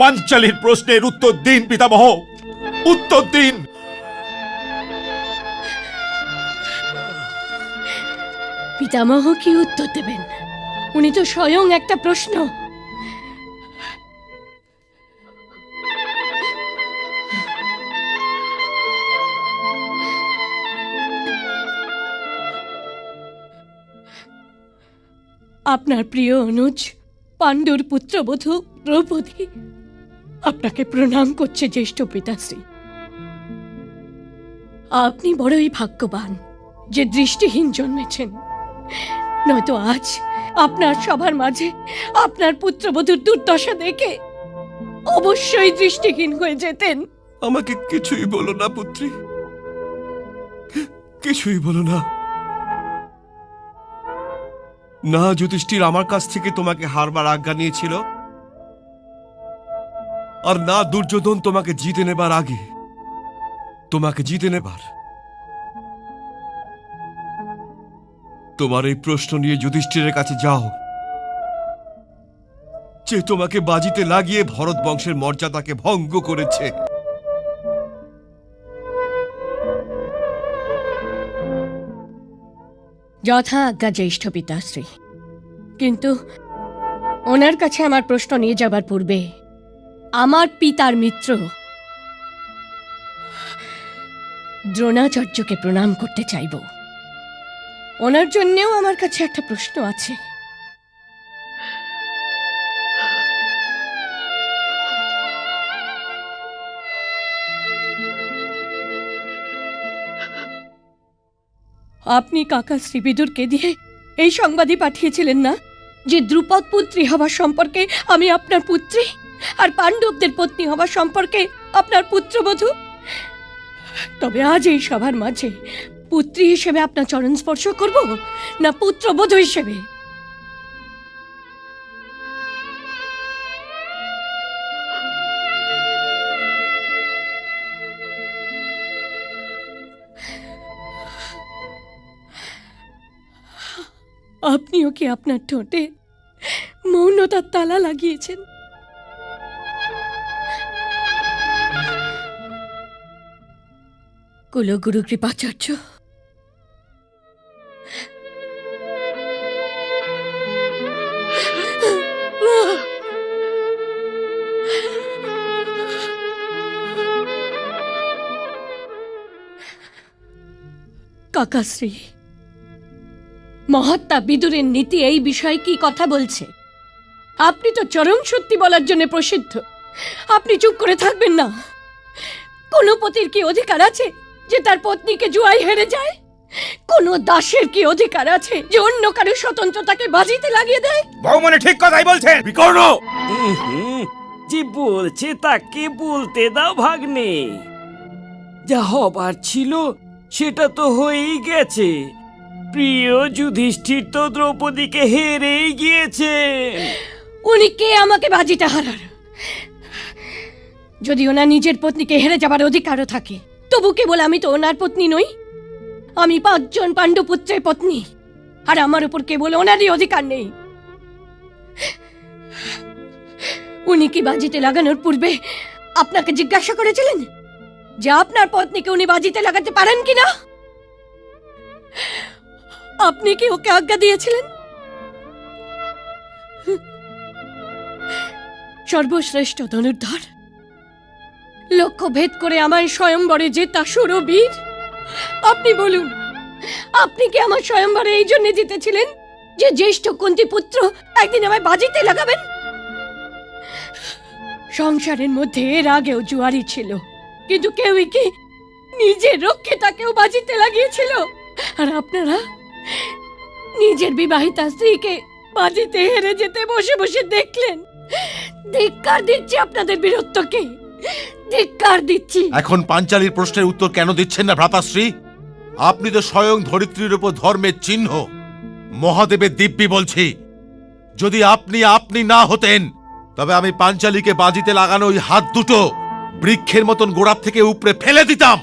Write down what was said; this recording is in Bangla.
পাঞ্চালীর প্রশ্নের উত্তর দিন পিতামহ, উত্তর দিন। পিতামহ কি উত্তর দেবেন? উনি তো স্বয়ং একটা প্রশ্ন। আপনার প্রিয় অনুজ পাণ্ডুর পুত্রবধূ দ্রৌপদী আপনাকে প্রণাম করছে জ্যেষ্ঠ পিতাশ্রী। আপনি বড়ই ভাগ্যবান যে দৃষ্টিহীন জন্মেছেন, নয়তো আজ আপনার সবার মাঝে আপনার পুত্রবধূর দুর্দশা দেখে অবশ্যই দৃষ্টিহীন হয়ে যেতেন। আমাকে কিছুই বলো না পুত্রী, কিছুই বলো না। না যুধিষ্ঠির আমার কাছ থেকে তোমাকে হারবার আজ্ঞা নিয়েছিল, আর না দুর্যোধন তোমাকে জিতে নেবার আগে তোমাকে জিতে নেবার। তোমার এই প্রশ্ন নিয়ে যুধিষ্ঠিরের কাছে যাও, যে তোমাকে বাজিতে লাগিয়ে ভরত বংশের মর্যাদাকে ভঙ্গ করেছে। যথা আজ্ঞা জ্যেষ্ঠ পিতাশ্রী। কিন্তু ওনার কাছে আমার প্রশ্ন নিয়ে যাবার পূর্বে আমার পিতার মিত্র দ্রোণাচার্যকে প্রণাম করতে চাইব। ওনার জন্যেও আমার কাছে একটা প্রশ্ন আছে। আপনি কাকা শ্রীবিদুরকে দিয়ে এই সংবাদই পাঠিয়েছিলেন না যে দ্রুপদ পুত্রী হবার সম্পর্কে আমি আপনার পুত্রী, আর পাণ্ডবদের পত্নী হবার সম্পর্কে আপনার পুত্রবধূ। তবে আজ এই সভার মাঝে পুত্রী হিসেবে আপনার চরণ স্পর্শ করব না পুত্রবধূ হিসেবে? আপনিও কি আপনার ঠোঁটে মৌনতার তালা লাগিয়েছেন? কুলগুরু কৃপাচার্য, কাকাশ্রী, মহাত্মা বিদুরের নীতি এই বিষয়ে কি কথা বলছে? আপনি তো চরম সত্যি বলার জন্য প্রসিদ্ধ। আপনি চুপ করে থাকবেন না? কোন পতির কি অধিকার আছে যে তার পত্নীকে জুয়ায় হেরে যায়? কোন দাসের কি অধিকার আছে যে অন্য কারো স্বতন্ত্রতাকে বাজিতে লাগিয়ে দেয়? বৌমনি ঠিক কথাই বলছেন। বিকর্ণ, যে বলছে তাকে বলতে দাও ভাগ্নে। যা হবার ছিল সেটা তো হয়েই গেছে। প্রিয় যুধিষ্ঠির তো দ্রৌপদীকে হেরেই গিয়েছে। উনি কে আমাকে বাজিতে হারার? যদি ওনার নিজের পত্নীকে হেরে যাবার অধিকারও থাকে, তবু কেবল আমি তো ওনার পত্নী নই। আমি 5 জন পাণ্ডুপুত্রের পত্নী, আর আমার উপর কেবল ওনারই অধিকার নেই। উনি কি বাজিতে লাগানোর পূর্বে আপনাকে জিজ্ঞাসা করেছিলেন যে আপনার পত্নীকে উনি বাজিতে লাগাতে পারেন কিনা? আপনি কি ওকে আজ্ঞা দিয়েছিলেন? সর্বশ্রেষ্ঠ ধনুর্ধর, লক্ষ্য ভেদ করে আমায় স্বয়ংবরে জেতা সুরবীর, আপনি বলুন, আপনি কি আমার স্বয়ংবরে এই জন্য জিতেছিলেন যে জ্যেষ্ঠ কুন্তী পুত্র একদিন আমায় বাজিতে লাগাবেন? সংসারের মধ্যে এর আগেও জুয়ারি ছিল, কিন্তু কেউই কি নিজের রক্ষিতাকেও বাজিতে লাগিয়েছিল? আর আপনারা নিজের বিবাহিতা স্ত্রীকে বাজিতে হেরে যেতে বসে বসে দেখলেন। ধিক্কার দিচ্ছি আপনাদের বীরত্বকে, ধিক্কার দিচ্ছি। এখন পাঞ্চালীর প্রশ্নের উত্তর কেন দিচ্ছেন না ভ্রাতাশ্রী? আপনি তো স্বয়ং ধরিত্রীর উপর ধর্মের চিহ্ন। মহাদেবের দিব্যি বলছি, যদি আপনি না হতেন তবে আমি পাঞ্চালীকে বাজিতে লাগানো ওই হাত দুটো বৃক্ষের মতন গোড়ার থেকে উপড়ে ফেলে দিতাম।